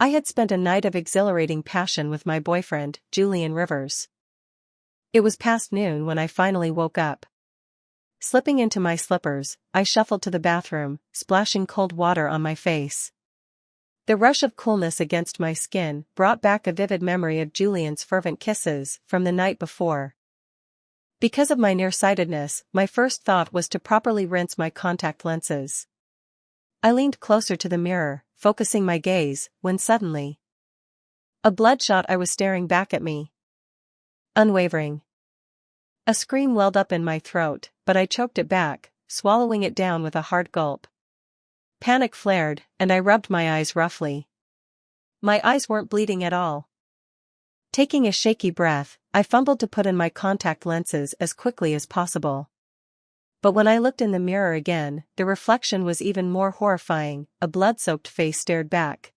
I had spent a night of exhilarating passion with my boyfriend, Julian Rivers. It was past noon when I finally woke up. Slipping into my slippers, I shuffled to the bathroom, splashing cold water on my face. The rush of coolness against my skin brought back a vivid memory of Julian's fervent kisses from the night before. Because of my nearsightedness, my first thought was to properly rinse my contact lenses. I leaned closer to the mirror, focusing my gaze, when suddenly a bloodshot eye was staring back at me. Unwavering. A scream welled up in my throat, but I choked it back, swallowing it down with a hard gulp. Panic flared, and I rubbed my eyes roughly. My eyes weren't bleeding at all. Taking a shaky breath, I fumbled to put in my contact lenses as quickly as possible. But when I looked in the mirror again, the reflection was even more horrifying. A blood-soaked face stared back.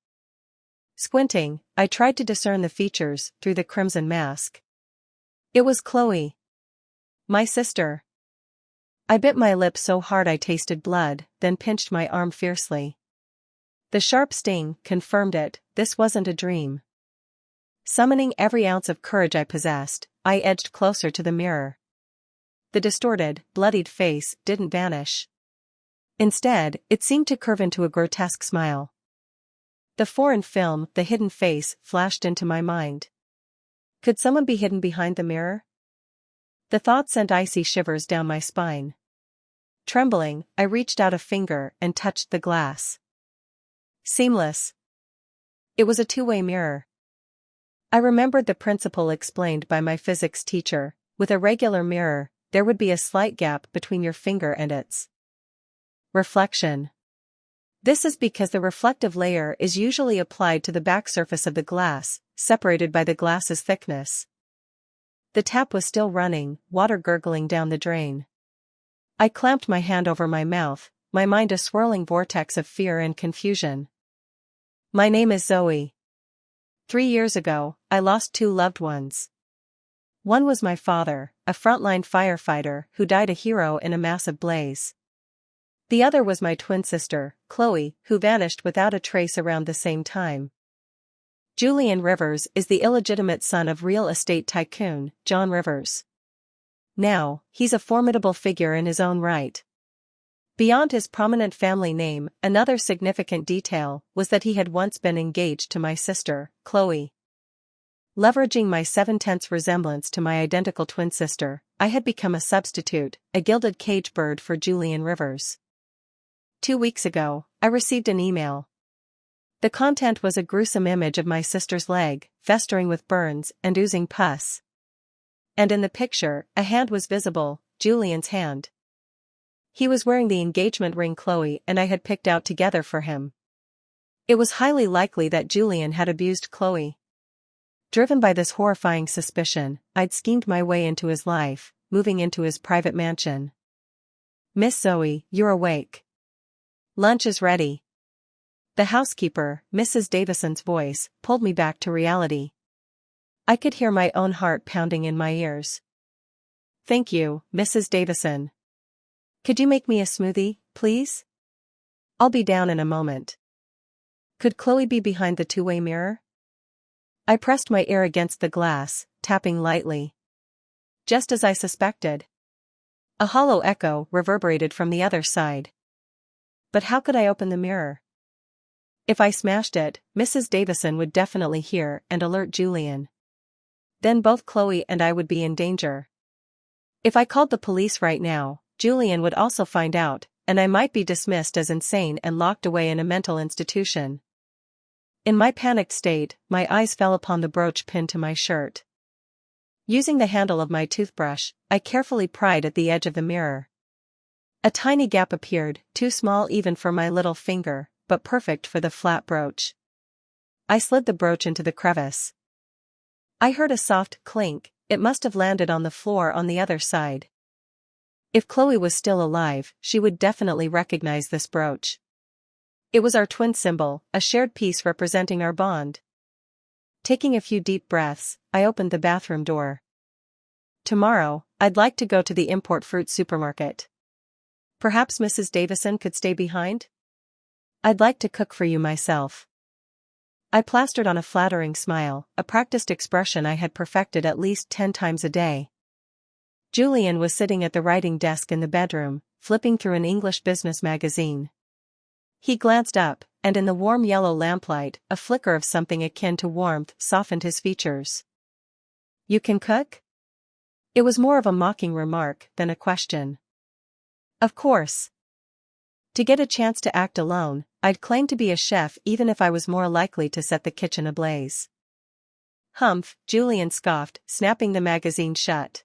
Squinting, I tried to discern the features through the crimson mask. It was Chloe. My sister. I bit my lip so hard I tasted blood, then pinched my arm fiercely. The sharp sting confirmed it, this wasn't a dream. Summoning every ounce of courage I possessed, I edged closer to the mirror. The distorted, bloodied face didn't vanish. Instead, it seemed to curve into a grotesque smile. The foreign film, the hidden face, flashed into my mind. Could someone be hidden behind the mirror? The thought sent icy shivers down my spine. Trembling, I reached out a finger and touched the glass. Seamless. It was a two-way mirror. I remembered the principle explained by my physics teacher. With a regular mirror, there would be a slight gap between your finger and its reflection. This is because the reflective layer is usually applied to the back surface of the glass, separated by the glass's thickness. The tap was still running, water gurgling down the drain. I clamped my hand over my mouth, my mind a swirling vortex of fear and confusion. My name is Zoe. 3 years ago, I lost 2 loved ones. One was my father, a frontline firefighter who died a hero in a massive blaze. The other was my twin sister, Chloe, who vanished without a trace around the same time. Julian Rivers is the illegitimate son of real estate tycoon, John Rivers. Now, he's a formidable figure in his own right. Beyond his prominent family name, another significant detail was that he had once been engaged to my sister, Chloe. Leveraging my 7/10 resemblance to my identical twin sister, I had become a substitute, a gilded cage bird for Julian Rivers. 2 weeks ago, I received an email. The content was a gruesome image of my sister's leg, festering with burns and oozing pus. And in the picture, a hand was visible, Julian's hand. He was wearing the engagement ring Chloe and I had picked out together for him. It was highly likely that Julian had abused Chloe. Driven by this horrifying suspicion, I'd schemed my way into his life, moving into his private mansion. "Miss Zoe, you're awake. Lunch is ready." The housekeeper, Mrs. Davison's voice, pulled me back to reality. I could hear my own heart pounding in my ears. "Thank you, Mrs. Davison. Could you make me a smoothie, please? I'll be down in a moment." Could Chloe be behind the two-way mirror? I pressed my ear against the glass, tapping lightly. Just as I suspected. A hollow echo reverberated from the other side. But how could I open the mirror? If I smashed it, Mrs. Davison would definitely hear and alert Julian. Then both Chloe and I would be in danger. If I called the police right now, Julian would also find out, and I might be dismissed as insane and locked away in a mental institution. In my panicked state, my eyes fell upon the brooch pinned to my shirt. Using the handle of my toothbrush, I carefully pried at the edge of the mirror. A tiny gap appeared, too small even for my little finger, but perfect for the flat brooch. I slid the brooch into the crevice. I heard a soft clink. It must have landed on the floor on the other side. If Chloe was still alive, she would definitely recognize this brooch. It was our twin symbol, a shared piece representing our bond. Taking a few deep breaths, I opened the bathroom door. "Tomorrow, I'd like to go to the import fruit supermarket. Perhaps Mrs. Davison could stay behind? I'd like to cook for you myself." I plastered on a flattering smile, a practiced expression I had perfected at least 10 times a day. Julian was sitting at the writing desk in the bedroom, flipping through an English business magazine. He glanced up, and in the warm yellow lamplight, a flicker of something akin to warmth softened his features. "You can cook?" It was more of a mocking remark than a question. Of course. To get a chance to act alone, I'd claim to be a chef even if I was more likely to set the kitchen ablaze. "Humph," Julian scoffed, snapping the magazine shut.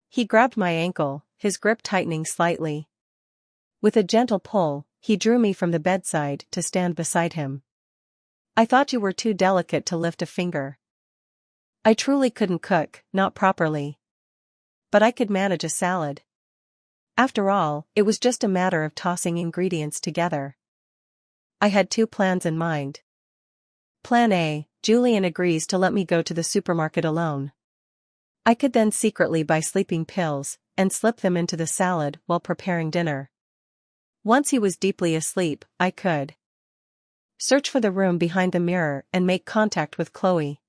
He grabbed my ankle, his grip tightening slightly. With a gentle pull, he drew me from the bedside to stand beside him. "I thought you were too delicate to lift a finger." I truly couldn't cook, not properly. But I could manage a salad. After all, it was just a matter of tossing ingredients together. I had 2 plans in mind. Plan A, Julian agrees to let me go to the supermarket alone. I could then secretly buy sleeping pills, and slip them into the salad while preparing dinner. Once he was deeply asleep, I could search for the room behind the mirror and make contact with Chloe.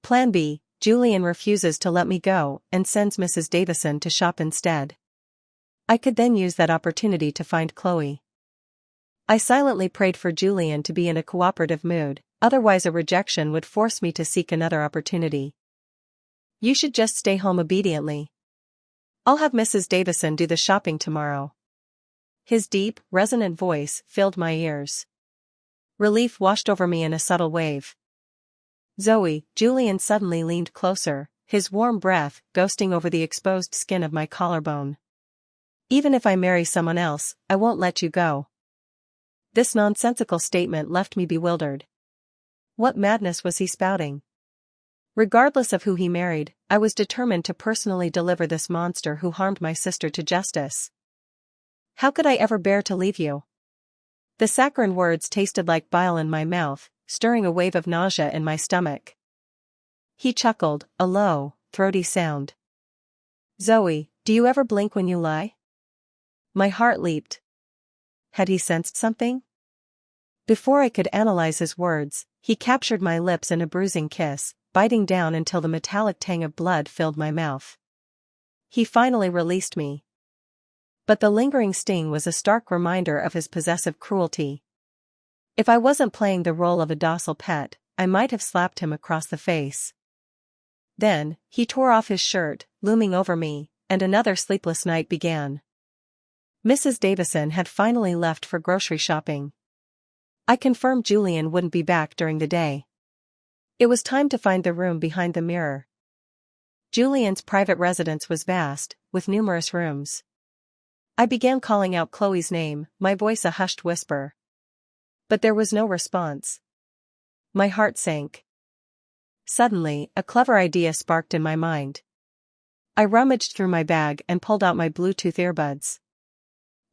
Plan B, Julian refuses to let me go and sends Mrs. Davison to shop instead. I could then use that opportunity to find Chloe. I silently prayed for Julian to be in a cooperative mood, otherwise a rejection would force me to seek another opportunity. "You should just stay home obediently. I'll have Mrs. Davison do the shopping tomorrow." His deep, resonant voice filled my ears. Relief washed over me in a subtle wave. "Zoe," Julian suddenly leaned closer, his warm breath ghosting over the exposed skin of my collarbone. "Even if I marry someone else, I won't let you go." This nonsensical statement left me bewildered. What madness was he spouting? Regardless of who he married, I was determined to personally deliver this monster who harmed my sister to justice. "How could I ever bear to leave you?" The saccharine words tasted like bile in my mouth, stirring a wave of nausea in my stomach. He chuckled, a low, throaty sound. "Zoe, do you ever blink when you lie?" My heart leaped. Had he sensed something? Before I could analyze his words, he captured my lips in a bruising kiss, biting down until the metallic tang of blood filled my mouth. He finally released me. But the lingering sting was a stark reminder of his possessive cruelty. If I wasn't playing the role of a docile pet, I might have slapped him across the face. Then, he tore off his shirt, looming over me, and another sleepless night began. Mrs. Davison had finally left for grocery shopping. I confirmed Julian wouldn't be back during the day. It was time to find the room behind the mirror. Julian's private residence was vast, with numerous rooms. I began calling out Chloe's name, my voice a hushed whisper. But there was no response. My heart sank. Suddenly, a clever idea sparked in my mind. I rummaged through my bag and pulled out my Bluetooth earbuds.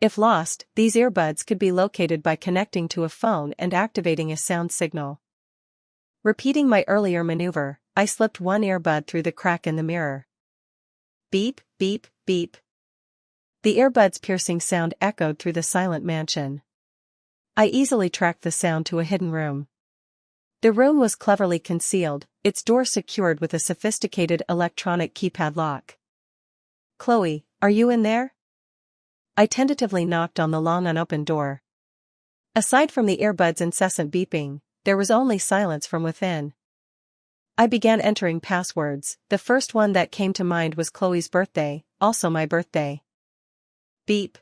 If lost, these earbuds could be located by connecting to a phone and activating a sound signal. Repeating my earlier maneuver, I slipped one earbud through the crack in the mirror. Beep, beep, beep. The earbud's piercing sound echoed through the silent mansion. I easily tracked the sound to a hidden room. The room was cleverly concealed, its door secured with a sophisticated electronic keypad lock. "Chloe, are you in there?" I tentatively knocked on the long unopened door. Aside from the earbud's incessant beeping, there was only silence from within. I began entering passwords. The first one that came to mind was Chloe's birthday, also my birthday. Beep.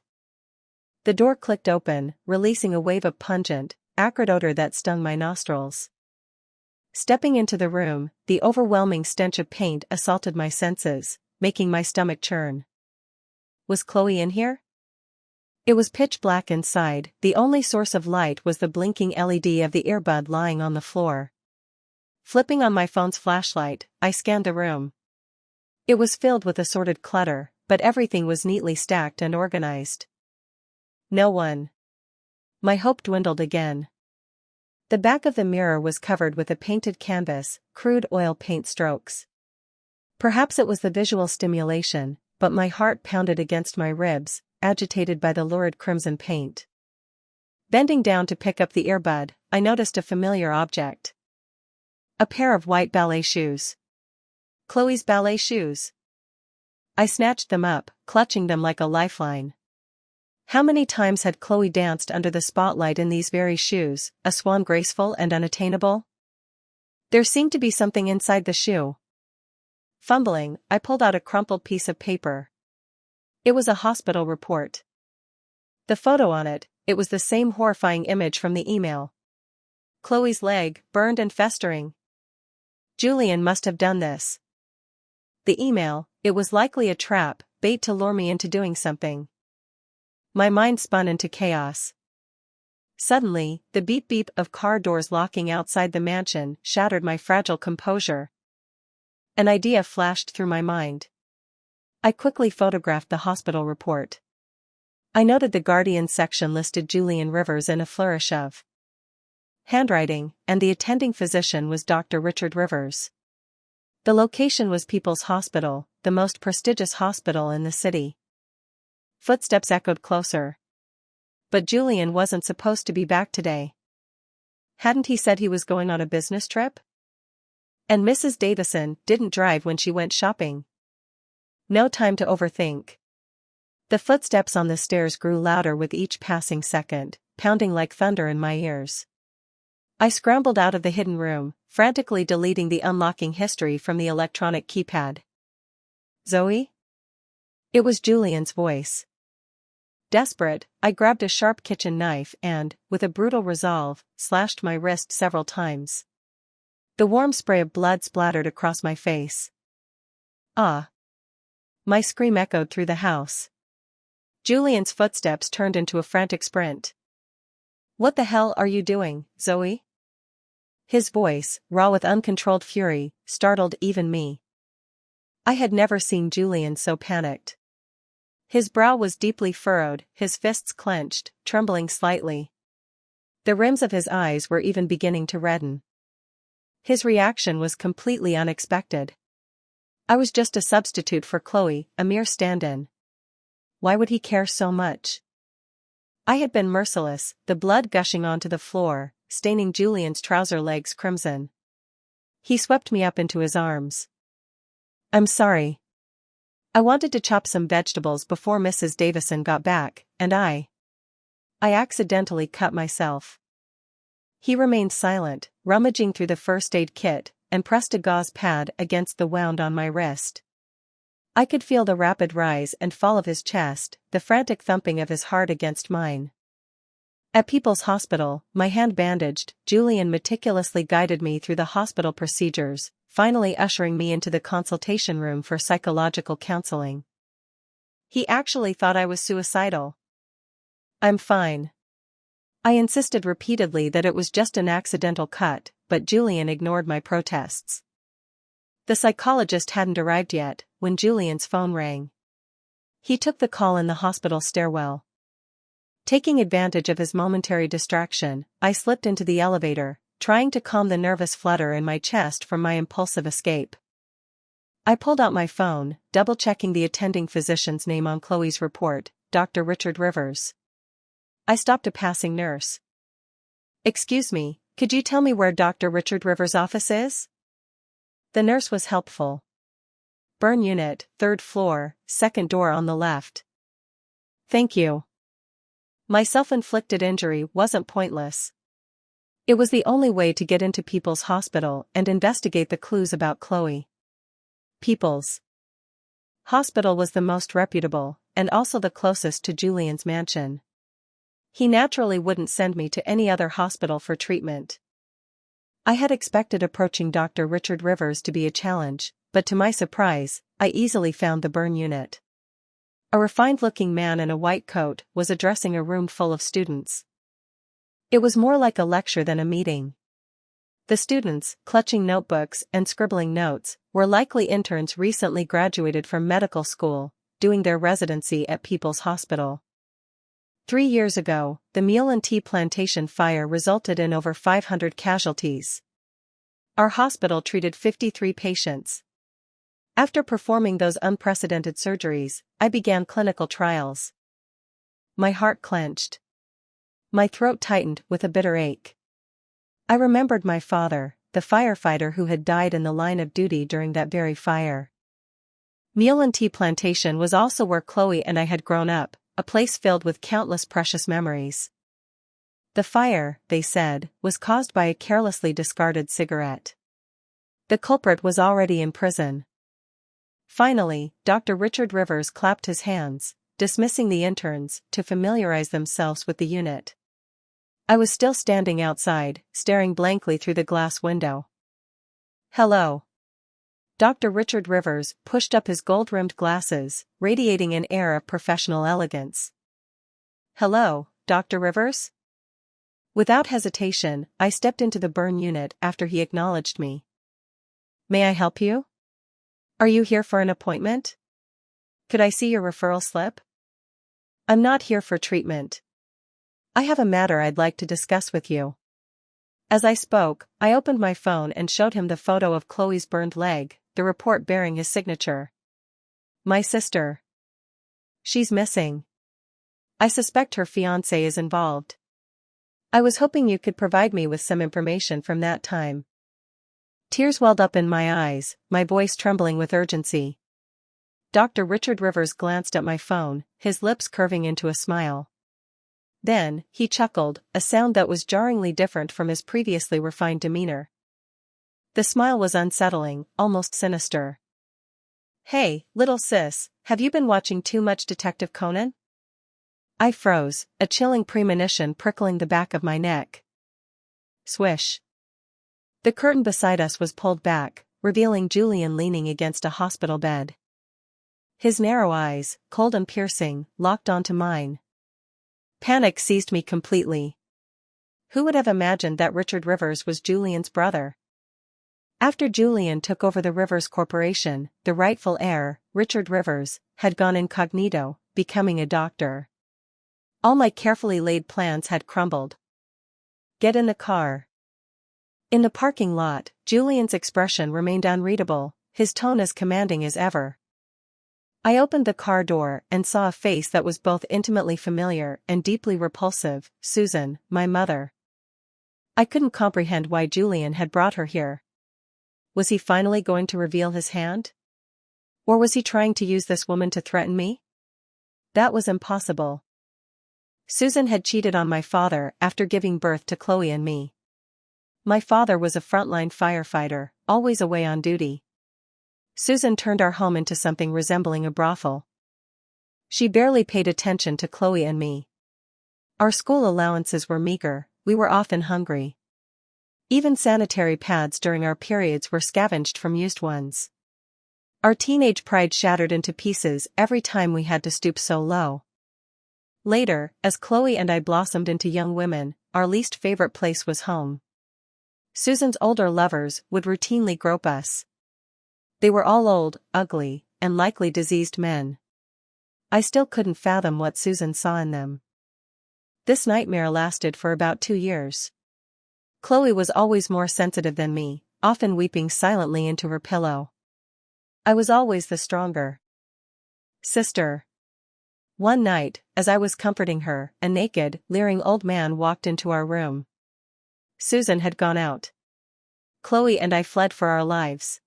The door clicked open, releasing a wave of pungent, acrid odor that stung my nostrils. Stepping into the room, the overwhelming stench of paint assaulted my senses, making my stomach churn. Was Chloe in here? It was pitch black inside, the only source of light was the blinking LED of the earbud lying on the floor. Flipping on my phone's flashlight, I scanned the room. It was filled with assorted clutter, but everything was neatly stacked and organized. No one. My hope dwindled again. The back of the mirror was covered with a painted canvas, crude oil paint strokes. Perhaps it was the visual stimulation, but my heart pounded against my ribs, agitated by the lurid crimson paint. Bending down to pick up the earbud, I noticed a familiar object. A pair of white ballet shoes. Chloe's ballet shoes. I snatched them up, clutching them like a lifeline. How many times had Chloe danced under the spotlight in these very shoes, a swan graceful and unattainable? There seemed to be something inside the shoe. Fumbling, I pulled out a crumpled piece of paper. It was a hospital report. The photo on it, it was the same horrifying image from the email. Chloe's leg, burned and festering. Julian must have done this. The email, it was likely a trap, bait to lure me into doing something. My mind spun into chaos. Suddenly, the beep-beep of car doors locking outside the mansion shattered my fragile composure. An idea flashed through my mind. I quickly photographed the hospital report. I noted the Guardian section listed Julian Rivers in a flourish of handwriting, and the attending physician was Dr. Richard Rivers. The location was People's Hospital, the most prestigious hospital in the city. Footsteps echoed closer. But Julian wasn't supposed to be back today. Hadn't he said he was going on a business trip? And Mrs. Davison didn't drive when she went shopping. No time to overthink. The footsteps on the stairs grew louder with each passing second, pounding like thunder in my ears. I scrambled out of the hidden room, frantically deleting the unlocking history from the electronic keypad. "Zoe?" It was Julian's voice. Desperate, I grabbed a sharp kitchen knife and, with a brutal resolve, slashed my wrist several times. The warm spray of blood splattered across my face. "Ah!" My scream echoed through the house. Julian's footsteps turned into a frantic sprint. "What the hell are you doing, Zoe?" His voice, raw with uncontrolled fury, startled even me. I had never seen Julian so panicked. His brow was deeply furrowed, his fists clenched, trembling slightly. The rims of his eyes were even beginning to redden. His reaction was completely unexpected. I was just a substitute for Chloe, a mere stand-in. Why would he care so much? I had been merciless, the blood gushing onto the floor, staining Julian's trouser legs crimson. He swept me up into his arms. "I'm sorry. I wanted to chop some vegetables before Mrs. Davison got back, and I accidentally cut myself." He remained silent, rummaging through the first aid kit, and pressed a gauze pad against the wound on my wrist. I could feel the rapid rise and fall of his chest, the frantic thumping of his heart against mine. At People's Hospital, my hand bandaged, Julian meticulously guided me through the hospital procedures, finally ushering me into the consultation room for psychological counseling. He actually thought I was suicidal. "I'm fine." I insisted repeatedly that it was just an accidental cut, but Julian ignored my protests. The psychologist hadn't arrived yet, when Julian's phone rang. He took the call in the hospital stairwell. Taking advantage of his momentary distraction, I slipped into the elevator, trying to calm the nervous flutter in my chest from my impulsive escape. I pulled out my phone, double-checking the attending physician's name on Chloe's report, Dr. Richard Rivers. I stopped a passing nurse. "Excuse me, could you tell me where Dr. Richard Rivers' office is?" The nurse was helpful. "Burn unit, 3rd floor, 2nd door on the left." "Thank you." My self-inflicted injury wasn't pointless. It was the only way to get into People's Hospital and investigate the clues about Chloe. People's Hospital was the most reputable, and also the closest to Julian's mansion. He naturally wouldn't send me to any other hospital for treatment. I had expected approaching Dr. Richard Rivers to be a challenge, but to my surprise, I easily found the burn unit. A refined-looking man in a white coat was addressing a room full of students. It was more like a lecture than a meeting. The students, clutching notebooks and scribbling notes, were likely interns recently graduated from medical school, doing their residency at People's Hospital. 3 years ago, the mule and tea plantation fire resulted in over 500 casualties. Our hospital treated 53 patients. After performing those unprecedented surgeries, I began clinical trials. My heart clenched. My throat tightened with a bitter ache. I remembered my father, the firefighter who had died in the line of duty during that very fire. Mullein Tea Plantation was also where Chloe and I had grown up, a place filled with countless precious memories. The fire, they said, was caused by a carelessly discarded cigarette. The culprit was already in prison. Finally, Dr. Richard Rivers clapped his hands, dismissing the interns to familiarize themselves with the unit. I was still standing outside, staring blankly through the glass window. "Hello." Dr. Richard Rivers pushed up his gold-rimmed glasses, radiating an air of professional elegance. "Hello, Dr. Rivers?" Without hesitation, I stepped into the burn unit after he acknowledged me. "May I help you? Are you here for an appointment? Could I see your referral slip?" "I'm not here for treatment. I have a matter I'd like to discuss with you." As I spoke, I opened my phone and showed him the photo of Chloe's burned leg, the report bearing his signature. "My sister. She's missing. I suspect her fiancé is involved. I was hoping you could provide me with some information from that time." Tears welled up in my eyes, my voice trembling with urgency. Dr. Richard Rivers glanced at my phone, his lips curving into a smile. Then, he chuckled, a sound that was jarringly different from his previously refined demeanor. The smile was unsettling, almost sinister. "Hey, little sis, have you been watching too much Detective Conan?" I froze, a chilling premonition prickling the back of my neck. Swish. The curtain beside us was pulled back, revealing Julian leaning against a hospital bed. His narrow eyes, cold and piercing, locked onto mine. Panic seized me completely. Who would have imagined that Richard Rivers was Julian's brother? After Julian took over the Rivers Corporation, the rightful heir, Richard Rivers, had gone incognito, becoming a doctor. All my carefully laid plans had crumbled. "Get in the car." In the parking lot, Julian's expression remained unreadable, his tone as commanding as ever. I opened the car door and saw a face that was both intimately familiar and deeply repulsive, Susan, my mother. I couldn't comprehend why Julian had brought her here. Was he finally going to reveal his hand? Or was he trying to use this woman to threaten me? That was impossible. Susan had cheated on my father after giving birth to Chloe and me. My father was a frontline firefighter, always away on duty. Susan turned our home into something resembling a brothel. She barely paid attention to Chloe and me. Our school allowances were meager, we were often hungry. Even sanitary pads during our periods were scavenged from used ones. Our teenage pride shattered into pieces every time we had to stoop so low. Later, as Chloe and I blossomed into young women, our least favorite place was home. Susan's older lovers would routinely grope us. They were all old, ugly, and likely diseased men. I still couldn't fathom what Susan saw in them. This nightmare lasted for about 2 years. Chloe was always more sensitive than me, often weeping silently into her pillow. I was always the stronger sister. One night, as I was comforting her, a naked, leering old man walked into our room. Susan had gone out. Chloe and I fled for our lives.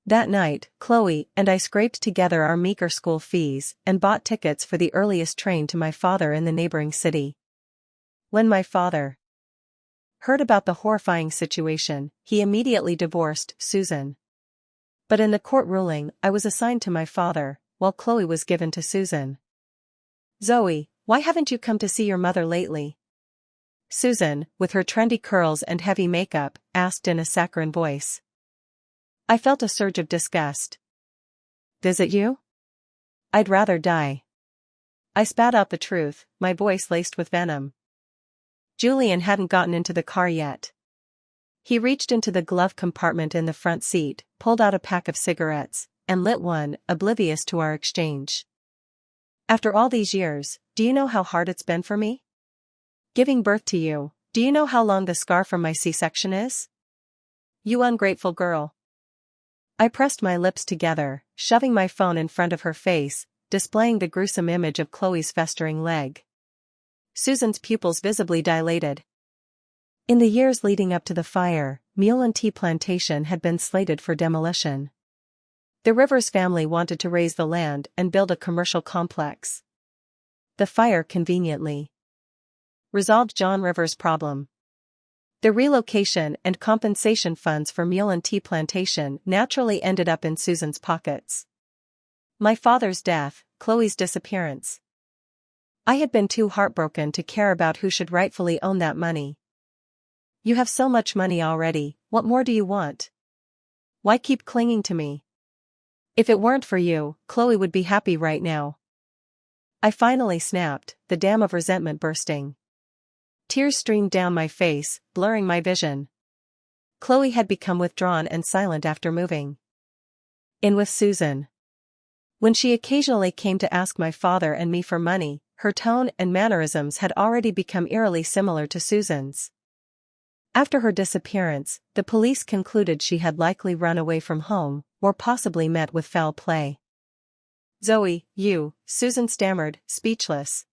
That night, Chloe and I scraped together our meager school fees and bought tickets for the earliest train to my father in the neighboring city. When my father heard about the horrifying situation, he immediately divorced Susan. But in the court ruling, I was assigned to my father, while Chloe was given to Susan. "Zoe, why haven't you come to see your mother lately?" Susan, with her trendy curls and heavy makeup, asked in a saccharine voice. I felt a surge of disgust. "Visit you? I'd rather die." I spat out the truth, my voice laced with venom. Julian hadn't gotten into the car yet. He reached into the glove compartment in the front seat, pulled out a pack of cigarettes, and lit one, oblivious to our exchange. "After all these years, do you know how hard it's been for me? Giving birth to you, do you know how long the scar from my C-section is? You ungrateful girl." I pressed my lips together, shoving my phone in front of her face, displaying the gruesome image of Chloe's festering leg. Susan's pupils visibly dilated. In the years leading up to the fire, Mule Tea Plantation had been slated for demolition. The Rivers family wanted to raise the land and build a commercial complex. The fire conveniently resolved John Rivers' problem. The relocation and compensation funds for Mule Tea Plantation naturally ended up in Susan's pockets. My father's death, Chloe's disappearance. I had been too heartbroken to care about who should rightfully own that money. You have so much money already, what more do you want? Why keep clinging to me? If it weren't for you, Chloe would be happy right now. I finally snapped, the dam of resentment bursting. Tears streamed down my face, blurring my vision. Chloe had become withdrawn and silent after moving in with Susan. When she occasionally came to ask my father and me for money, her tone and mannerisms had already become eerily similar to Susan's. After her disappearance, the police concluded she had likely run away from home, or possibly met with foul play. Zoe, you, Susan stammered, speechless.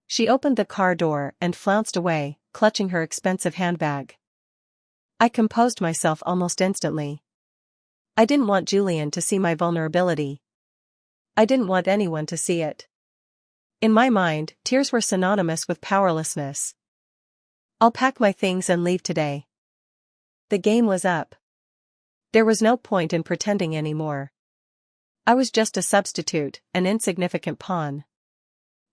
She opened the car door and flounced away, clutching her expensive handbag. I composed myself almost instantly. I didn't want Julian to see my vulnerability. I didn't want anyone to see it. In my mind, tears were synonymous with powerlessness. I'll pack my things and leave today. The game was up. There was no point in pretending anymore. I was just a substitute, an insignificant pawn.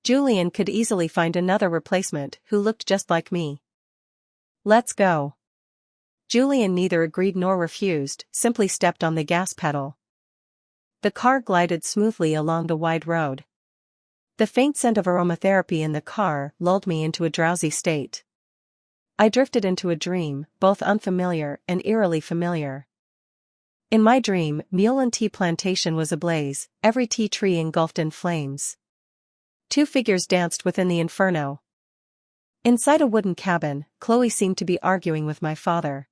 Julian could easily find another replacement who looked just like me. Let's go. Julian neither agreed nor refused, simply stepped on the gas pedal. The car glided smoothly along the wide road. The faint scent of aromatherapy in the car lulled me into a drowsy state. I drifted into a dream, both unfamiliar and eerily familiar. In my dream, Mule Tea Plantation was ablaze, every tea tree engulfed in flames. Two figures danced within the inferno. Inside a wooden cabin, Chloe seemed to be arguing with my father.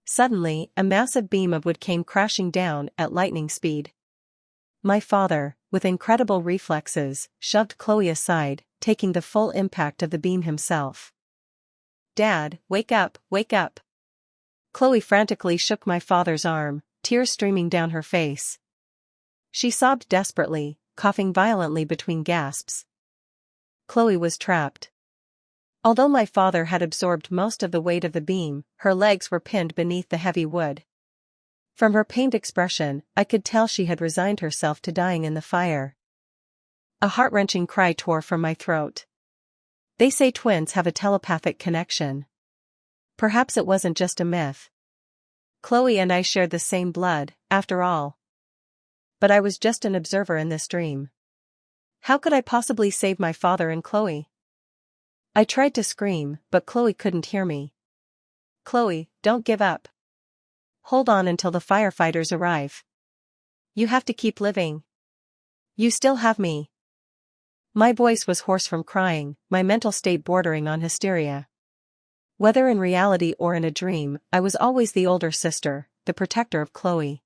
Suddenly, a massive beam of wood came crashing down at lightning speed. My father, with incredible reflexes, shoved Chloe aside, taking the full impact of the beam himself. Dad, wake up, wake up. Chloe frantically shook my father's arm, tears streaming down her face. She sobbed desperately, coughing violently between gasps. Chloe was trapped. Although my father had absorbed most of the weight of the beam, her legs were pinned beneath the heavy wood. From her pained expression, I could tell she had resigned herself to dying in the fire. A heart-wrenching cry tore from my throat. They say twins have a telepathic connection. Perhaps it wasn't just a myth. Chloe and I shared the same blood, after all. But I was just an observer in this dream. How could I possibly save my father and Chloe? I tried to scream, but Chloe couldn't hear me. Chloe, don't give up. Hold on until the firefighters arrive. You have to keep living. You still have me. My voice was hoarse from crying, my mental state bordering on hysteria. Whether in reality or in a dream, I was always the older sister, the protector of Chloe.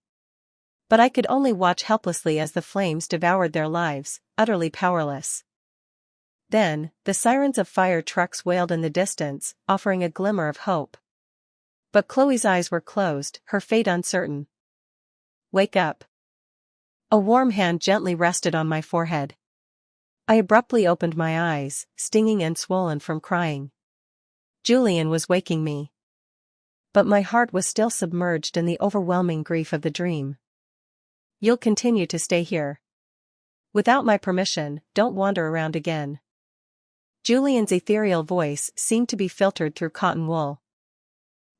But I could only watch helplessly as the flames devoured their lives, utterly powerless. Then, the sirens of fire trucks wailed in the distance, offering a glimmer of hope. But Chloe's eyes were closed, her fate uncertain. Wake up. A warm hand gently rested on my forehead. I abruptly opened my eyes, stinging and swollen from crying. Julian was waking me. But my heart was still submerged in the overwhelming grief of the dream. You'll continue to stay here. Without my permission, don't wander around again. Julian's ethereal voice seemed to be filtered through cotton wool.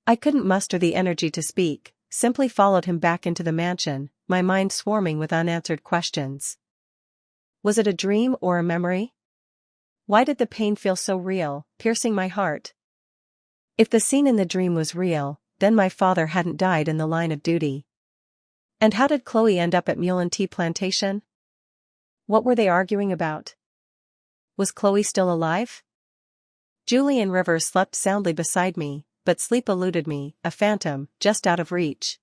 I couldn't muster the energy to speak, simply followed him back into the mansion, my mind swarming with unanswered questions. Was it a dream or a memory? Why did the pain feel so real, piercing my heart? If the scene in the dream was real, then my father hadn't died in the line of duty. And how did Chloe end up at Mule Tea Plantation? What were they arguing about? Was Chloe still alive? Julian Rivers slept soundly beside me, but sleep eluded me, a phantom, just out of reach.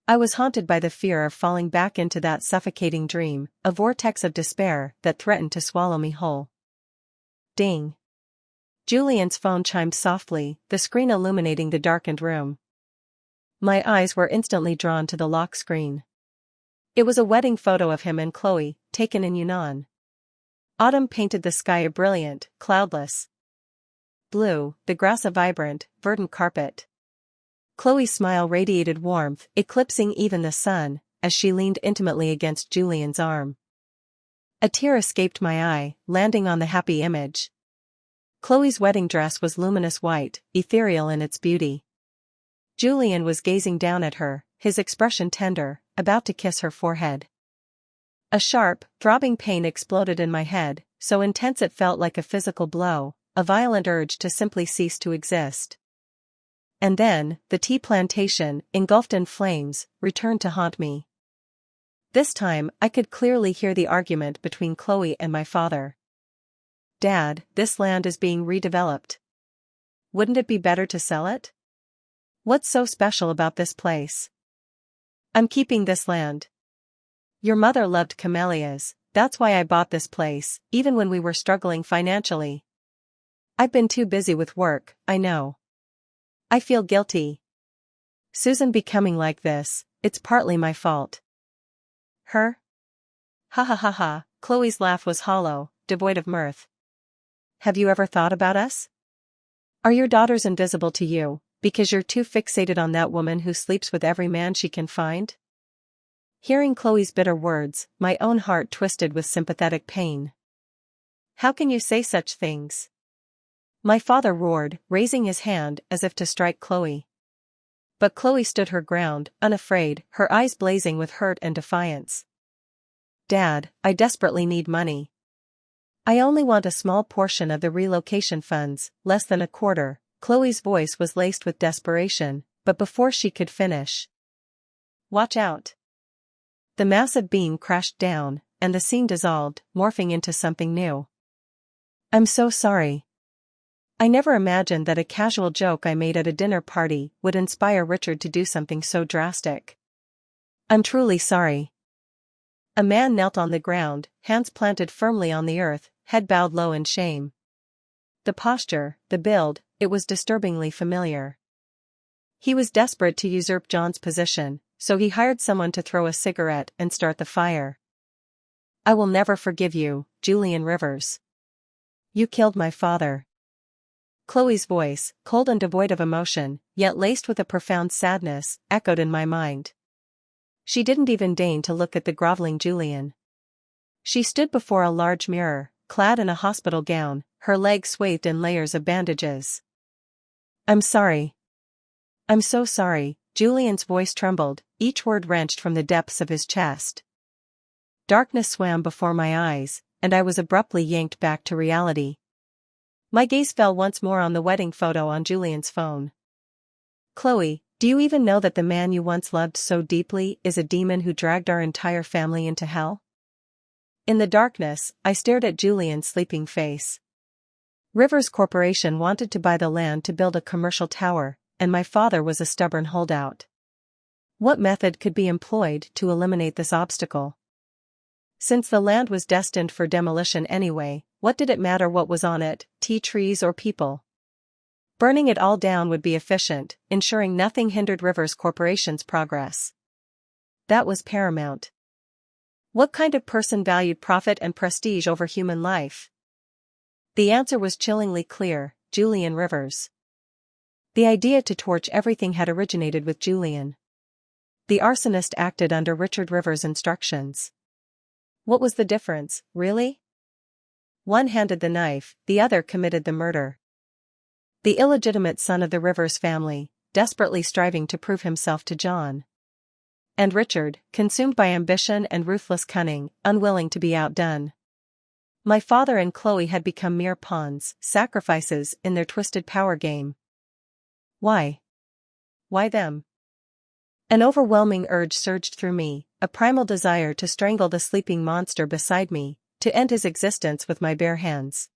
I was haunted by the fear of falling back into that suffocating dream, a vortex of despair that threatened to swallow me whole. Ding. Julian's phone chimed softly, the screen illuminating the darkened room. My eyes were instantly drawn to the lock screen. It was a wedding photo of him and Chloe, taken in Yunnan. Autumn painted the sky a brilliant, cloudless blue, the grass a vibrant, verdant carpet. Chloe's smile radiated warmth, eclipsing even the sun, as she leaned intimately against Julian's arm. A tear escaped my eye, landing on the happy image. Chloe's wedding dress was luminous white, ethereal in its beauty. Julian was gazing down at her, his expression tender, about to kiss her forehead. A sharp, throbbing pain exploded in my head, so intense it felt like a physical blow, a violent urge to simply cease to exist. And then, the tea plantation, engulfed in flames, returned to haunt me. This time, I could clearly hear the argument between Chloe and my father. "Dad, this land is being redeveloped. Wouldn't it be better to sell it? What's so special about this place? I'm keeping this land. Your mother loved camellias, that's why I bought this place, even when we were struggling financially. I've been too busy with work, I know. I feel guilty. Susan becoming like this, it's partly my fault." "Her? Ha ha ha ha," Chloe's laugh was hollow, devoid of mirth. "Have you ever thought about us? Are your daughters invisible to you, because you're too fixated on that woman who sleeps with every man she can find?" Hearing Chloe's bitter words, my own heart twisted with sympathetic pain. "How can you say such things?" my father roared, raising his hand as if to strike Chloe. But Chloe stood her ground, unafraid, her eyes blazing with hurt and defiance. "Dad, I desperately need money. I only want a small portion of the relocation funds, less than a quarter." Chloe's voice was laced with desperation, but before she could finish, "Watch out." The massive beam crashed down, and the scene dissolved, morphing into something new. "I'm so sorry. I never imagined that a casual joke I made at a dinner party would inspire Richard to do something so drastic. I'm truly sorry." A man knelt on the ground, hands planted firmly on the earth, head bowed low in shame. The posture, the build, it was disturbingly familiar. He was desperate to usurp John's position, so he hired someone to throw a cigarette and start the fire. "I will never forgive you, Julian Rivers. You killed my father." Chloe's voice, cold and devoid of emotion, yet laced with a profound sadness, echoed in my mind. She didn't even deign to look at the groveling Julian. She stood before a large mirror, clad in a hospital gown, her legs swathed in layers of bandages. "I'm sorry. I'm so sorry." Julian's voice trembled, each word wrenched from the depths of his chest. Darkness swam before my eyes, and I was abruptly yanked back to reality. My gaze fell once more on the wedding photo on Julian's phone. "Chloe, do you even know that the man you once loved so deeply is a demon who dragged our entire family into hell?" In the darkness, I stared at Julian's sleeping face. Rivers Corporation wanted to buy the land to build a commercial tower, and my father was a stubborn holdout. What method could be employed to eliminate this obstacle? Since the land was destined for demolition anyway, what did it matter what was on it, tea trees or people? Burning it all down would be efficient, ensuring nothing hindered Rivers Corporation's progress. That was paramount. What kind of person valued profit and prestige over human life? The answer was chillingly clear: Julian Rivers. The idea to torch everything had originated with Julian. The arsonist acted under Richard Rivers' instructions. What was the difference, really? One handed the knife, the other committed the murder. The illegitimate son of the Rivers family, desperately striving to prove himself to John. And Richard, consumed by ambition and ruthless cunning, unwilling to be outdone. My father and Chloe had become mere pawns, sacrifices in their twisted power game. Why? Why them? An overwhelming urge surged through me, a primal desire to strangle the sleeping monster beside me, to end his existence with my bare hands.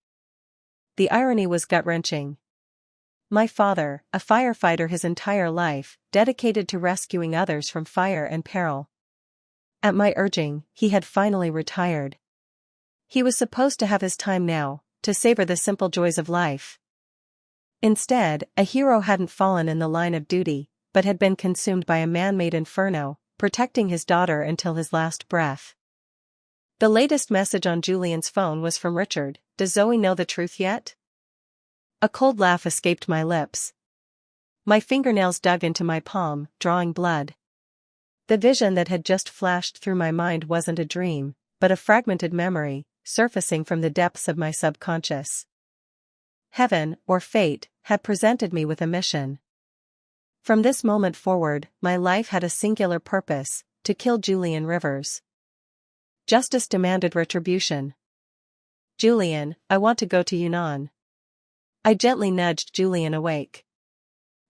The irony was gut-wrenching. My father, a firefighter his entire life, dedicated to rescuing others from fire and peril. At my urging, he had finally retired. He was supposed to have his time now, to savor the simple joys of life. Instead, a hero hadn't fallen in the line of duty, but had been consumed by a man-made inferno, protecting his daughter until his last breath. The latest message on Julian's phone was from Richard. Does Zoe know the truth yet? A cold laugh escaped my lips. My fingernails dug into my palm, drawing blood. The vision that had just flashed through my mind wasn't a dream, but a fragmented memory, surfacing from the depths of my subconscious. Heaven, or fate, had presented me with a mission. From this moment forward, my life had a singular purpose: to kill Julian Rivers. Justice demanded retribution. Julian, I want to go to Yunnan. I gently nudged Julian awake.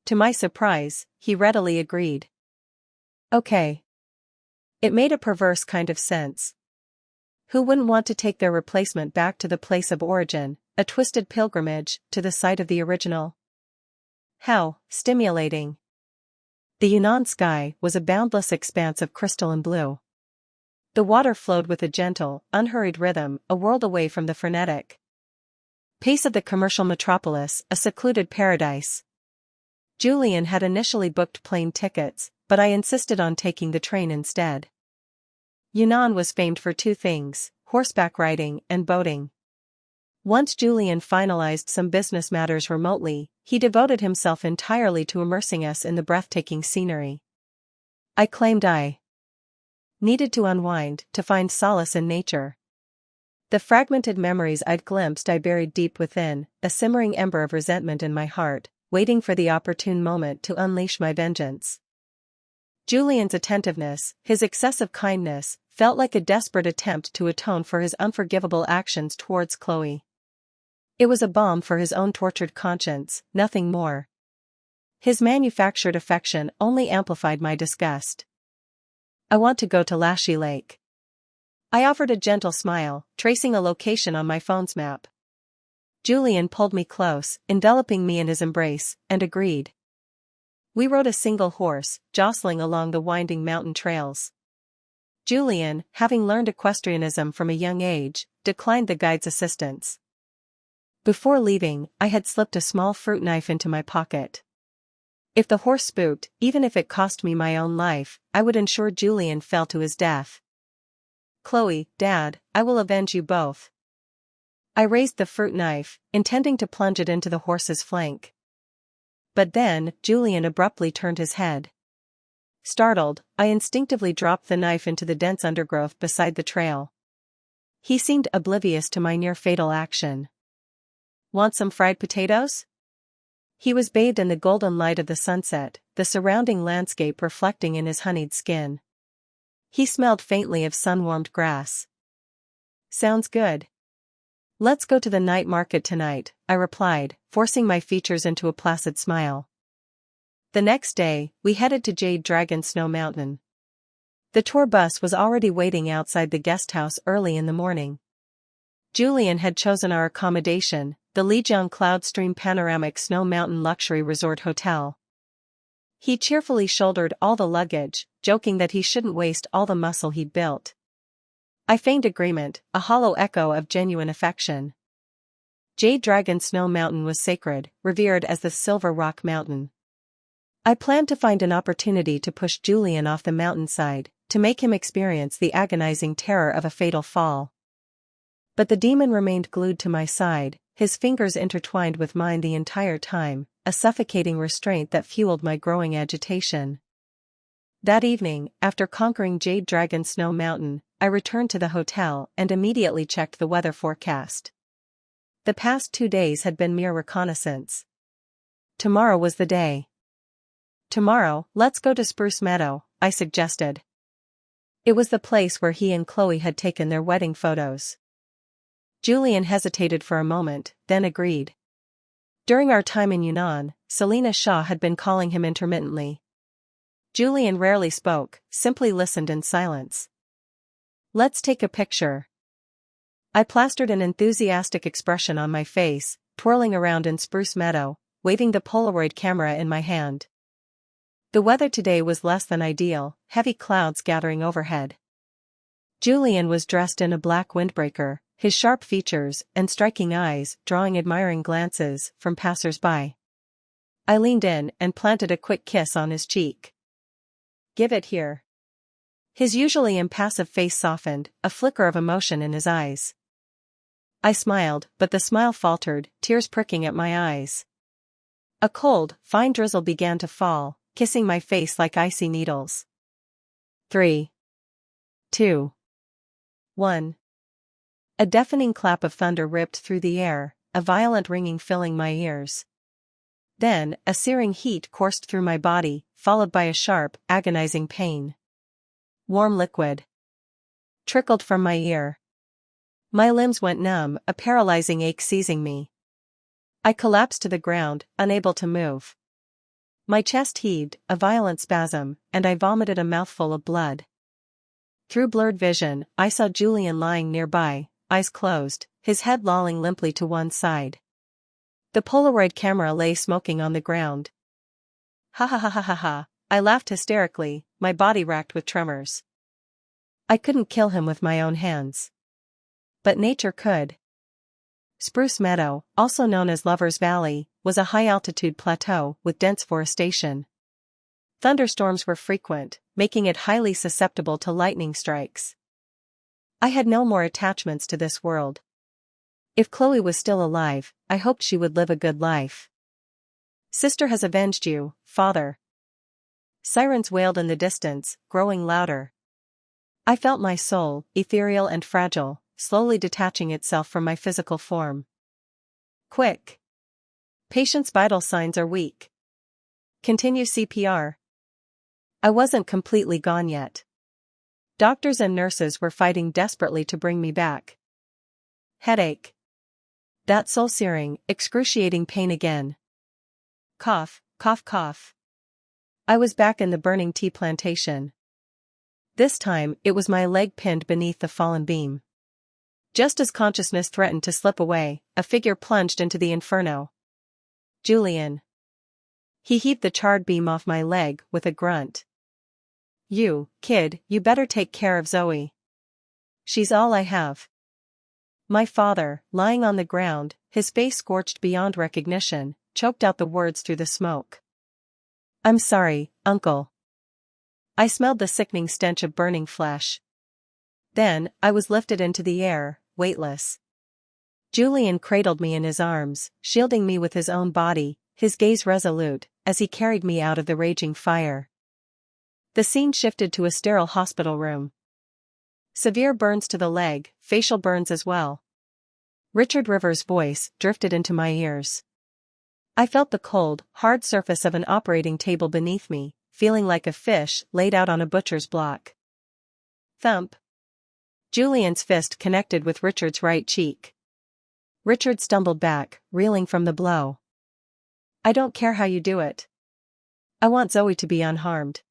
To my surprise, he readily agreed. Okay. It made a perverse kind of sense. Who wouldn't want to take their replacement back to the place of origin, a twisted pilgrimage to the site of the original? How stimulating. The Yunnan sky was a boundless expanse of crystal and blue. The water flowed with a gentle, unhurried rhythm, a world away from the frenetic pace of the commercial metropolis, a secluded paradise. Julian had initially booked plane tickets, but I insisted on taking the train instead. Yunnan was famed for two things: horseback riding and boating. Once Julian finalized some business matters remotely, he devoted himself entirely to immersing us in the breathtaking scenery. I claimed I needed to unwind, to find solace in nature. The fragmented memories I'd glimpsed I buried deep within, a simmering ember of resentment in my heart, waiting for the opportune moment to unleash my vengeance. Julian's attentiveness, his excessive kindness, felt like a desperate attempt to atone for his unforgivable actions towards Chloe. It was a balm for his own tortured conscience, nothing more. His manufactured affection only amplified my disgust. I want to go to Lashy Lake. I offered a gentle smile, tracing a location on my phone's map. Julian pulled me close, enveloping me in his embrace, and agreed. We rode a single horse, jostling along the winding mountain trails. Julian, having learned equestrianism from a young age, declined the guide's assistance. Before leaving, I had slipped a small fruit knife into my pocket. If the horse spooked, even if it cost me my own life, I would ensure Julian fell to his death. Chloe, Dad, I will avenge you both. I raised the fruit knife, intending to plunge it into the horse's flank. But then, Julian abruptly turned his head. Startled, I instinctively dropped the knife into the dense undergrowth beside the trail. He seemed oblivious to my near-fatal action. Want some fried potatoes? He was bathed in the golden light of the sunset, the surrounding landscape reflecting in his honeyed skin. He smelled faintly of sun-warmed grass. Sounds good. Let's go to the night market tonight, I replied, forcing my features into a placid smile. The next day, we headed to Jade Dragon Snow Mountain. The tour bus was already waiting outside the guest house early in the morning. Julian had chosen our accommodation, the Lijiang Cloudstream Panoramic Snow Mountain Luxury Resort Hotel. He cheerfully shouldered all the luggage, joking that he shouldn't waste all the muscle he'd built. I feigned agreement, a hollow echo of genuine affection. Jade Dragon Snow Mountain was sacred, revered as the Silver Rock Mountain. I planned to find an opportunity to push Julian off the mountainside, to make him experience the agonizing terror of a fatal fall. But the demon remained glued to my side, his fingers intertwined with mine the entire time, a suffocating restraint that fueled my growing agitation. That evening, after conquering Jade Dragon Snow Mountain, I returned to the hotel and immediately checked the weather forecast. The past 2 days had been mere reconnaissance. Tomorrow was the day. Tomorrow, let's go to Spruce Meadow, I suggested. It was the place where he and Chloe had taken their wedding photos. Julian hesitated for a moment, then agreed. During our time in Yunnan, Selena Shaw had been calling him intermittently. Julian rarely spoke, simply listened in silence. Let's take a picture. I plastered an enthusiastic expression on my face, twirling around in Spruce Meadow, waving the Polaroid camera in my hand. The weather today was less than ideal, heavy clouds gathering overhead. Julian was dressed in a black windbreaker, his sharp features and striking eyes drawing admiring glances from passers-by. I leaned in and planted a quick kiss on his cheek. "Give it here." His usually impassive face softened, a flicker of emotion in his eyes. I smiled, but the smile faltered, tears pricking at my eyes. A cold, fine drizzle began to fall, kissing my face like icy needles. 3, 2, 1. A deafening clap of thunder ripped through the air, a violent ringing filling my ears. Then, a searing heat coursed through my body, followed by a sharp, agonizing pain. Warm liquid trickled from my ear. My limbs went numb, a paralyzing ache seizing me. I collapsed to the ground, unable to move. My chest heaved, a violent spasm, and I vomited a mouthful of blood. Through blurred vision, I saw Julian lying nearby, eyes closed, his head lolling limply to one side. The Polaroid camera lay smoking on the ground. Ha ha ha ha ha ha, I laughed hysterically, my body racked with tremors. I couldn't kill him with my own hands. But nature could. Spruce Meadow, also known as Lover's Valley, was a high-altitude plateau with dense forestation. Thunderstorms were frequent, making it highly susceptible to lightning strikes. I had no more attachments to this world. If Chloe was still alive, I hoped she would live a good life. "Sister has avenged you, father." Sirens wailed in the distance, growing louder. I felt my soul, ethereal and fragile, slowly detaching itself from my physical form. "Quick. Patient's vital signs are weak. Continue CPR." I wasn't completely gone yet. Doctors and nurses were fighting desperately to bring me back. Headache. That soul-searing, excruciating pain again. Cough, cough, cough. I was back in the burning tea plantation. This time, it was my leg pinned beneath the fallen beam. Just as consciousness threatened to slip away, a figure plunged into the inferno. Julian. He heaved the charred beam off my leg with a grunt. "You, kid, you better take care of Zoe. She's all I have." My father, lying on the ground, his face scorched beyond recognition, choked out the words through the smoke. "I'm sorry, Uncle." I smelled the sickening stench of burning flesh. Then, I was lifted into the air, weightless. Julian cradled me in his arms, shielding me with his own body, his gaze resolute, as he carried me out of the raging fire. The scene shifted to a sterile hospital room. Severe burns to the leg, facial burns as well. Richard Rivers' voice drifted into my ears. I felt the cold, hard surface of an operating table beneath me, feeling like a fish laid out on a butcher's block. Thump. Julian's fist connected with Richard's right cheek. Richard stumbled back, reeling from the blow. "I don't care how you do it. I want Zoe to be unharmed.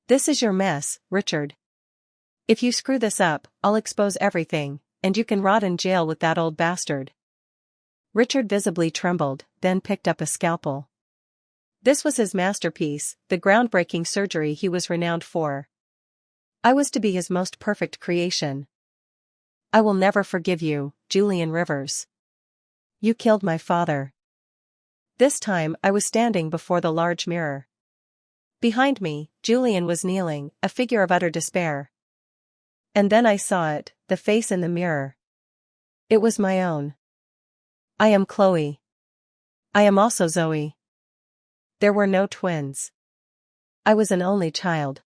This is your mess, Richard. If you screw this up, I'll expose everything, and you can rot in jail with that old bastard." Richard visibly trembled, then picked up a scalpel. This was his masterpiece, the groundbreaking surgery he was renowned for. I was to be his most perfect creation. "I will never forgive you, Julian Rivers. You killed my father." This time I was standing before the large mirror. Behind me, Julian was kneeling, a figure of utter despair. And then I saw it, the face in the mirror. It was my own. "I am Chloe. I am also Zoe." There were no twins. I was an only child.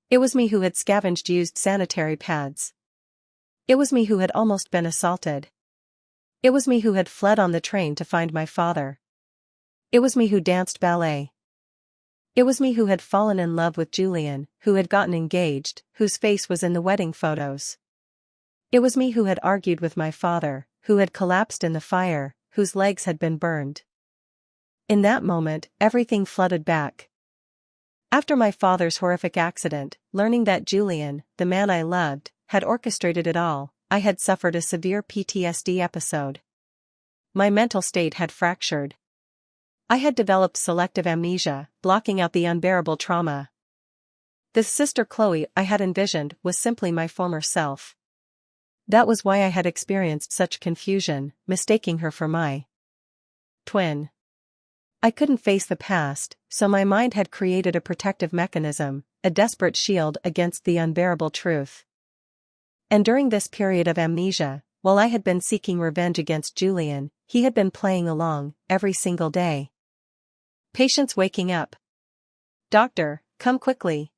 It was me who had scavenged used sanitary pads. It was me who had almost been assaulted. It was me who had fled on the train to find my father. It was me who danced ballet. It was me who had fallen in love with Julian, who had gotten engaged, whose face was in the wedding photos. It was me who had argued with my father, who had collapsed in the fire, whose legs had been burned. In that moment, everything flooded back. After my father's horrific accident, learning that Julian, the man I loved, had orchestrated it all, I had suffered a severe PTSD episode. My mental state had fractured. I had developed selective amnesia, blocking out the unbearable trauma. The sister Chloe I had envisioned was simply my former self. That was why I had experienced such confusion, mistaking her for my twin. I couldn't face the past, so my mind had created a protective mechanism, a desperate shield against the unbearable truth. And during this period of amnesia, while I had been seeking revenge against Julian, he had been playing along, every single day. Patients waking up. Doctor, come quickly.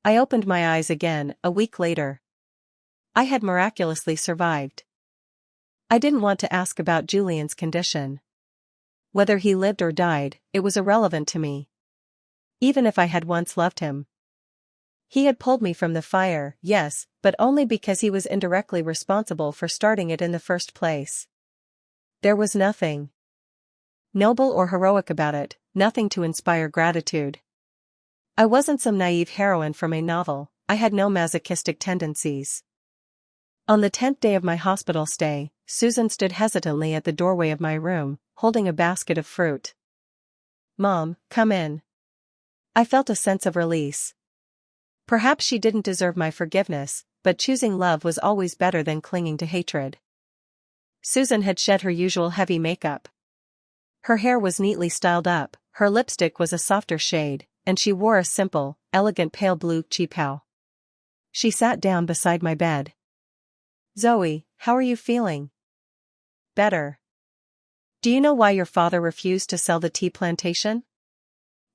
I opened my eyes again, a week later. I had miraculously survived. I didn't want to ask about Julian's condition. Whether he lived or died, it was irrelevant to me. Even if I had once loved him. He had pulled me from the fire, yes, but only because he was indirectly responsible for starting it in the first place. There was nothing noble or heroic about it, nothing to inspire gratitude. I wasn't some naive heroine from a novel, I had no masochistic tendencies. On the 10th day of my hospital stay, Susan stood hesitantly at the doorway of my room, holding a basket of fruit. "Mom, come in." I felt a sense of release. Perhaps she didn't deserve my forgiveness, but choosing love was always better than clinging to hatred. Susan had shed her usual heavy makeup. Her hair was neatly styled up, her lipstick was a softer shade, and she wore a simple, elegant pale blue cheapao. She sat down beside my bed. "Zoe, how are you feeling?" "Better." "Do you know why your father refused to sell the tea plantation?"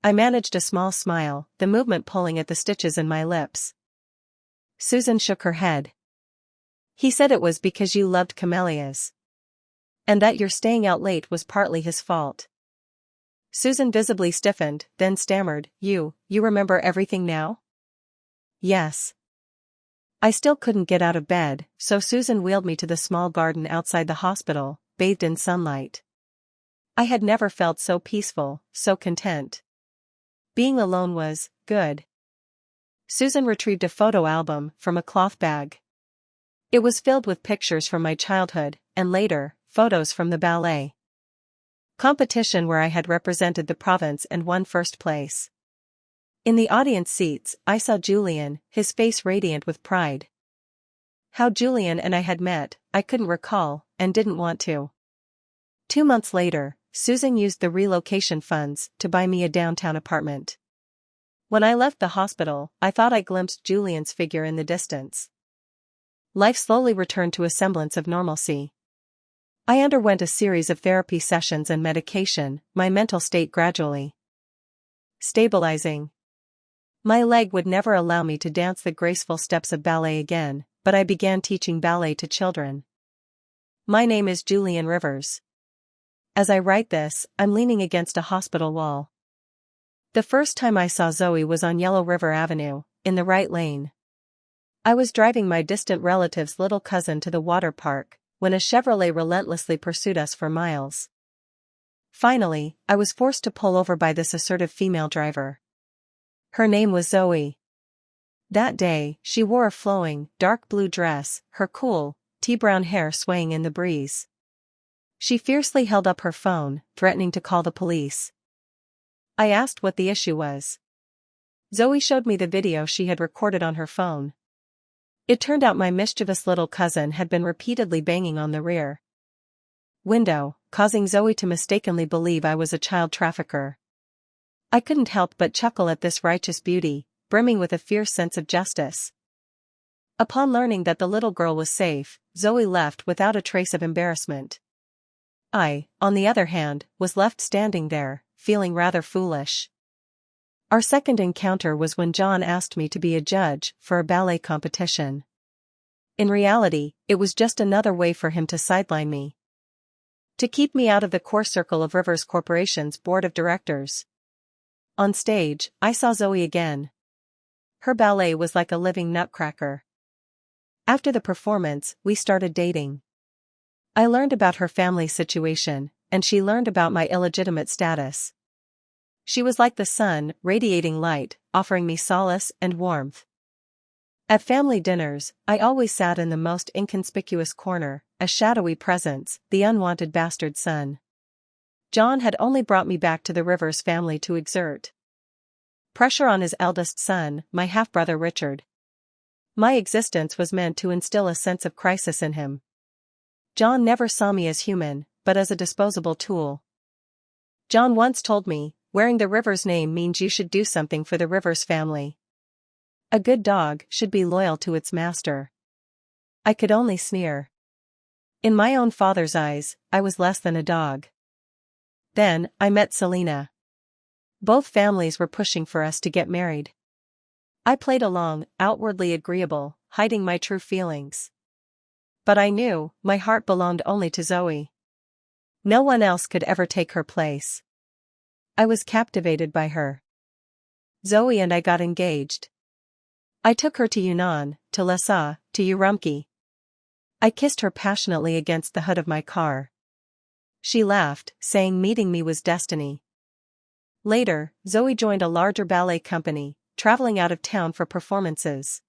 I managed a small smile, the movement pulling at the stitches in my lips. Susan shook her head. "He said it was because you loved camellias. And that your staying out late was partly his fault." Susan visibly stiffened, then stammered, You remember everything now?" "Yes." I still couldn't get out of bed, so Susan wheeled me to the small garden outside the hospital, bathed in sunlight. I had never felt so peaceful, so content. Being alone was good. Susan retrieved a photo album from a cloth bag. It was filled with pictures from my childhood, and later, photos from the ballet competition where I had represented the province and won first place. In the audience seats, I saw Julian, his face radiant with pride. How Julian and I had met, I couldn't recall, and didn't want to. 2 months later, Susan used the relocation funds to buy me a downtown apartment. When I left the hospital, I thought I glimpsed Julian's figure in the distance. Life slowly returned to a semblance of normalcy. I underwent a series of therapy sessions and medication, my mental state gradually stabilizing. My leg would never allow me to dance the graceful steps of ballet again, but I began teaching ballet to children. My name is Julian Rivers. As I write this, I'm leaning against a hospital wall. The first time I saw Zoe was on Yellow River Avenue, in the right lane. I was driving my distant relative's little cousin to the water park, when a Chevrolet relentlessly pursued us for miles. Finally, I was forced to pull over by this assertive female driver. Her name was Zoe. That day, she wore a flowing, dark blue dress, her cool, tea-brown hair swaying in the breeze. She fiercely held up her phone, threatening to call the police. I asked what the issue was. Zoe showed me the video she had recorded on her phone. It turned out my mischievous little cousin had been repeatedly banging on the rear window, causing Zoe to mistakenly believe I was a child trafficker. I couldn't help but chuckle at this righteous beauty, brimming with a fierce sense of justice. Upon learning that the little girl was safe, Zoe left without a trace of embarrassment. I, on the other hand, was left standing there, feeling rather foolish. Our second encounter was when John asked me to be a judge for a ballet competition. In reality, it was just another way for him to sideline me. To keep me out of the core circle of Rivers Corporation's board of directors. On stage, I saw Zoe again. Her ballet was like a living nutcracker. After the performance, we started dating. I learned about her family situation, and she learned about my illegitimate status. She was like the sun, radiating light, offering me solace and warmth. At family dinners, I always sat in the most inconspicuous corner, a shadowy presence, the unwanted bastard son. John had only brought me back to the Rivers family to exert pressure on his eldest son, my half-brother Richard. My existence was meant to instill a sense of crisis in him. John never saw me as human, but as a disposable tool. John once told me, wearing the Rivers name means you should do something for the Rivers family. A good dog should be loyal to its master. I could only sneer. In my own father's eyes, I was less than a dog. Then, I met Selena. Both families were pushing for us to get married. I played along, outwardly agreeable, hiding my true feelings. But I knew, my heart belonged only to Zoe. No one else could ever take her place. I was captivated by her. Zoe and I got engaged. I took her to Yunnan, to Lhasa, to Urumqi. I kissed her passionately against the hood of my car. She laughed, saying meeting me was destiny. Later, Zoe joined a larger ballet company, traveling out of town for performances.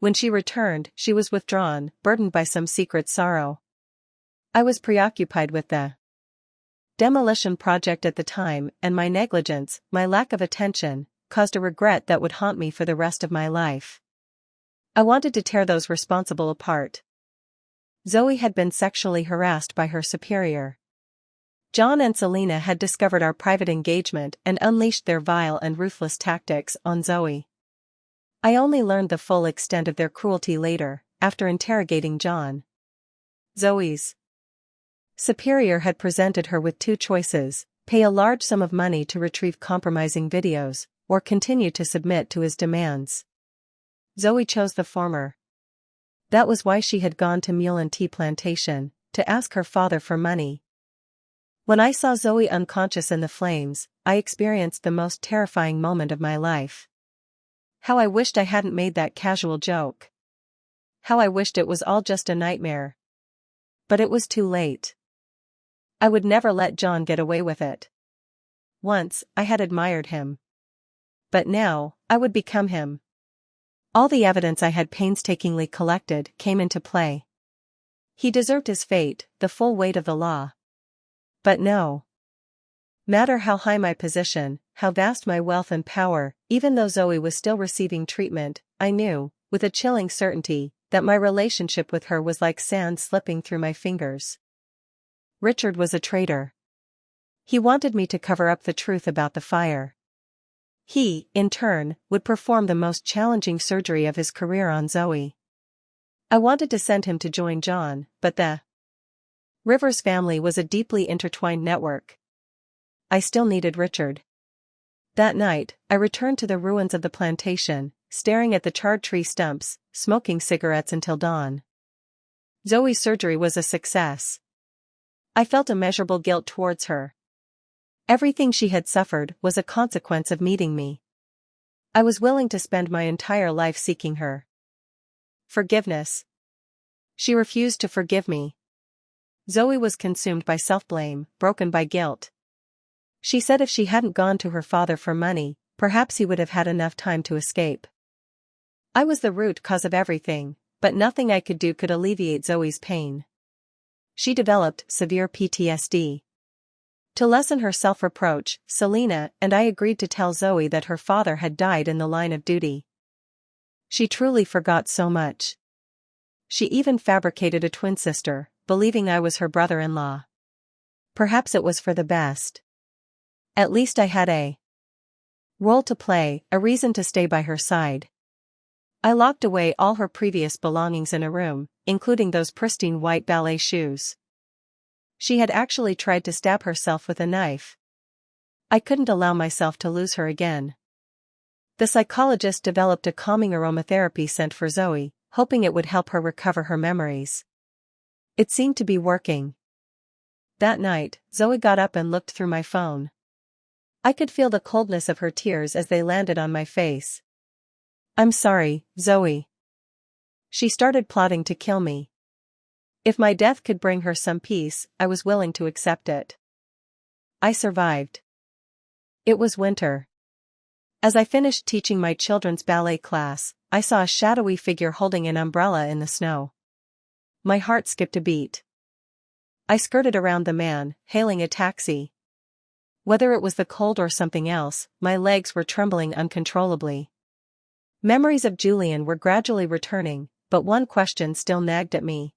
When she returned, she was withdrawn, burdened by some secret sorrow. I was preoccupied with the demolition project at the time, and my negligence, my lack of attention, caused a regret that would haunt me for the rest of my life. I wanted to tear those responsible apart. Zoe had been sexually harassed by her superior. John and Selena had discovered our private engagement and unleashed their vile and ruthless tactics on Zoe. I only learned the full extent of their cruelty later, after interrogating John. Zoe's superior had presented her with two choices: pay a large sum of money to retrieve compromising videos, or continue to submit to his demands. Zoe chose the former. That was why she had gone to Mullen Tea Plantation, to ask her father for money. When I saw Zoe unconscious in the flames, I experienced the most terrifying moment of my life. How I wished I hadn't made that casual joke. How I wished it was all just a nightmare. But it was too late. I would never let John get away with it. Once, I had admired him. But now, I would become him. All the evidence I had painstakingly collected came into play. He deserved his fate, the full weight of the law. But no matter how high my position, how vast my wealth and power, even though Zoe was still receiving treatment, I knew, with a chilling certainty, that my relationship with her was like sand slipping through my fingers. Richard was a traitor. He wanted me to cover up the truth about the fire. He, in turn, would perform the most challenging surgery of his career on Zoe. I wanted to send him to join John, but the Rivers family was a deeply intertwined network. I still needed Richard. That night, I returned to the ruins of the plantation, staring at the charred tree stumps, smoking cigarettes until dawn. Zoe's surgery was a success. I felt immeasurable guilt towards her. Everything she had suffered was a consequence of meeting me. I was willing to spend my entire life seeking her forgiveness. She refused to forgive me. Zoe was consumed by self-blame, broken by guilt. She said if she hadn't gone to her father for money, perhaps he would have had enough time to escape. I was the root cause of everything, but nothing I could do could alleviate Zoe's pain. She developed severe PTSD. To lessen her self-reproach, Selena and I agreed to tell Zoe that her father had died in the line of duty. She truly forgot so much. She even fabricated a twin sister, believing I was her brother-in-law. Perhaps it was for the best. At least I had a role to play, a reason to stay by her side. I locked away all her previous belongings in a room, including those pristine white ballet shoes. She had actually tried to stab herself with a knife. I couldn't allow myself to lose her again. The psychologist developed a calming aromatherapy scent for Zoe, hoping it would help her recover her memories. It seemed to be working. That night, Zoe got up and looked through my phone. I could feel the coldness of her tears as they landed on my face. "I'm sorry, Zoe." She started plotting to kill me. If my death could bring her some peace, I was willing to accept it. I survived. It was winter. As I finished teaching my children's ballet class, I saw a shadowy figure holding an umbrella in the snow. My heart skipped a beat. I skirted around the man, hailing a taxi. Whether it was the cold or something else, my legs were trembling uncontrollably. Memories of Julian were gradually returning, but one question still nagged at me.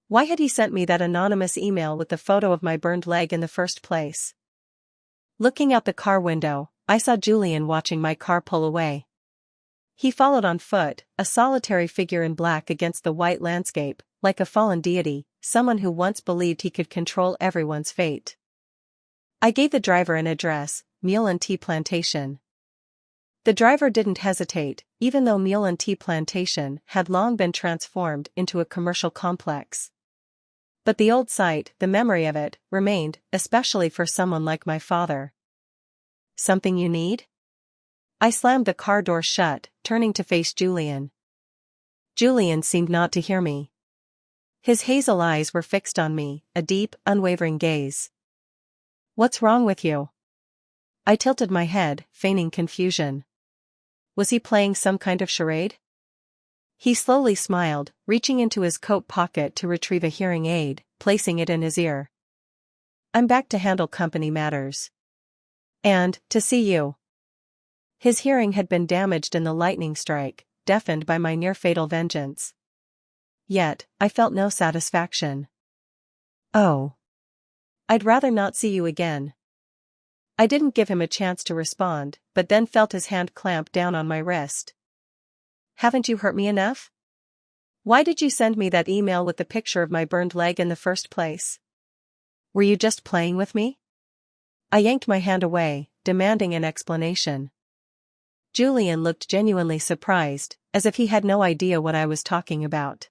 Why had he sent me that anonymous email with the photo of my burned leg in the first place? Looking out the car window, I saw Julian watching my car pull away. He followed on foot, a solitary figure in black against the white landscape, like a fallen deity, someone who once believed he could control everyone's fate. I gave the driver an address, Mule and Tea Plantation. The driver didn't hesitate, even though Mule and Tea Plantation had long been transformed into a commercial complex. But the old site, the memory of it, remained, especially for someone like my father. Something you need? I slammed the car door shut, turning to face Julian. Julian seemed not to hear me. His hazel eyes were fixed on me, a deep, unwavering gaze. What's wrong with you? I tilted my head, feigning confusion. Was he playing some kind of charade? He slowly smiled, reaching into his coat pocket to retrieve a hearing aid, placing it in his ear. I'm back to handle company matters. And, to see you. His hearing had been damaged in the lightning strike, deafened by my near-fatal vengeance. Yet, I felt no satisfaction. Oh. I'd rather not see you again. I didn't give him a chance to respond, but then felt his hand clamp down on my wrist. Haven't you hurt me enough? Why did you send me that email with the picture of my burned leg in the first place? Were you just playing with me? I yanked my hand away, demanding an explanation. Julian looked genuinely surprised, as if he had no idea what I was talking about.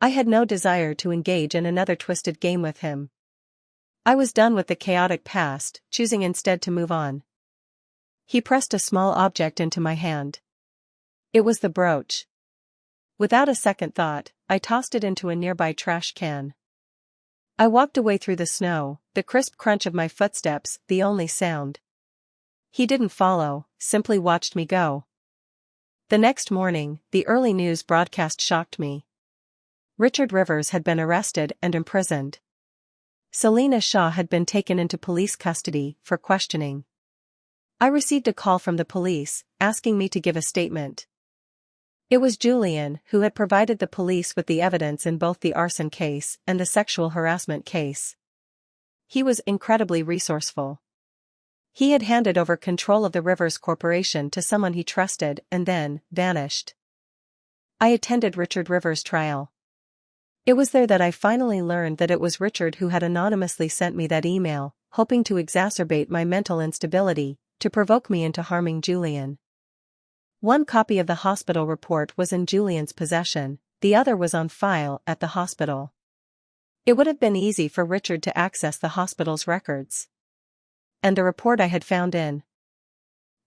I had no desire to engage in another twisted game with him. I was done with the chaotic past, choosing instead to move on. He pressed a small object into my hand. It was the brooch. Without a second thought, I tossed it into a nearby trash can. I walked away through the snow, the crisp crunch of my footsteps the only sound. He didn't follow, simply watched me go. The next morning, the early news broadcast shocked me. Richard Rivers had been arrested and imprisoned. Selena Shaw had been taken into police custody for questioning. I received a call from the police, asking me to give a statement. It was Julian who had provided the police with the evidence in both the arson case and the sexual harassment case. He was incredibly resourceful. He had handed over control of the Rivers Corporation to someone he trusted and then vanished. I attended Richard Rivers' trial. It was there that I finally learned that it was Richard who had anonymously sent me that email, hoping to exacerbate my mental instability, to provoke me into harming Julian. One copy of the hospital report was in Julian's possession, the other was on file at the hospital. It would have been easy for Richard to access the hospital's records. And the report I had found in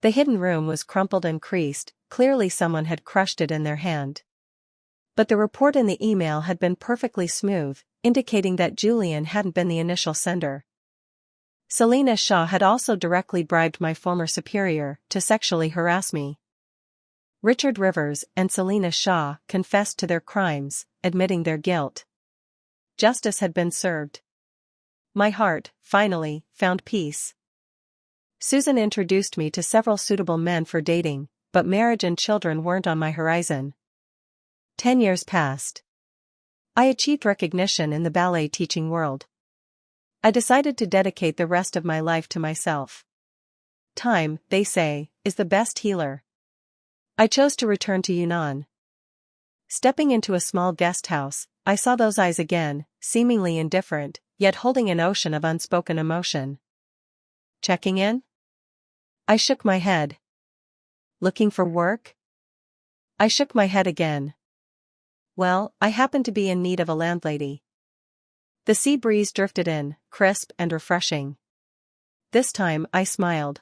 the hidden room was crumpled and creased, clearly someone had crushed it in their hand. But the report in the email had been perfectly smooth, indicating that Julian hadn't been the initial sender. Selena Shaw had also directly bribed my former superior to sexually harass me. Richard Rivers and Selena Shaw confessed to their crimes, admitting their guilt. Justice had been served. My heart, finally, found peace. Susan introduced me to several suitable men for dating, but marriage and children weren't on my horizon. 10 years passed. I achieved recognition in the ballet teaching world. I decided to dedicate the rest of my life to myself. Time, they say, is the best healer. I chose to return to Yunnan. Stepping into a small guest house, I saw those eyes again, seemingly indifferent, yet holding an ocean of unspoken emotion. Checking in? I shook my head. Looking for work? I shook my head again. Well, I happen to be in need of a landlady. The sea breeze drifted in, crisp and refreshing. This time I smiled.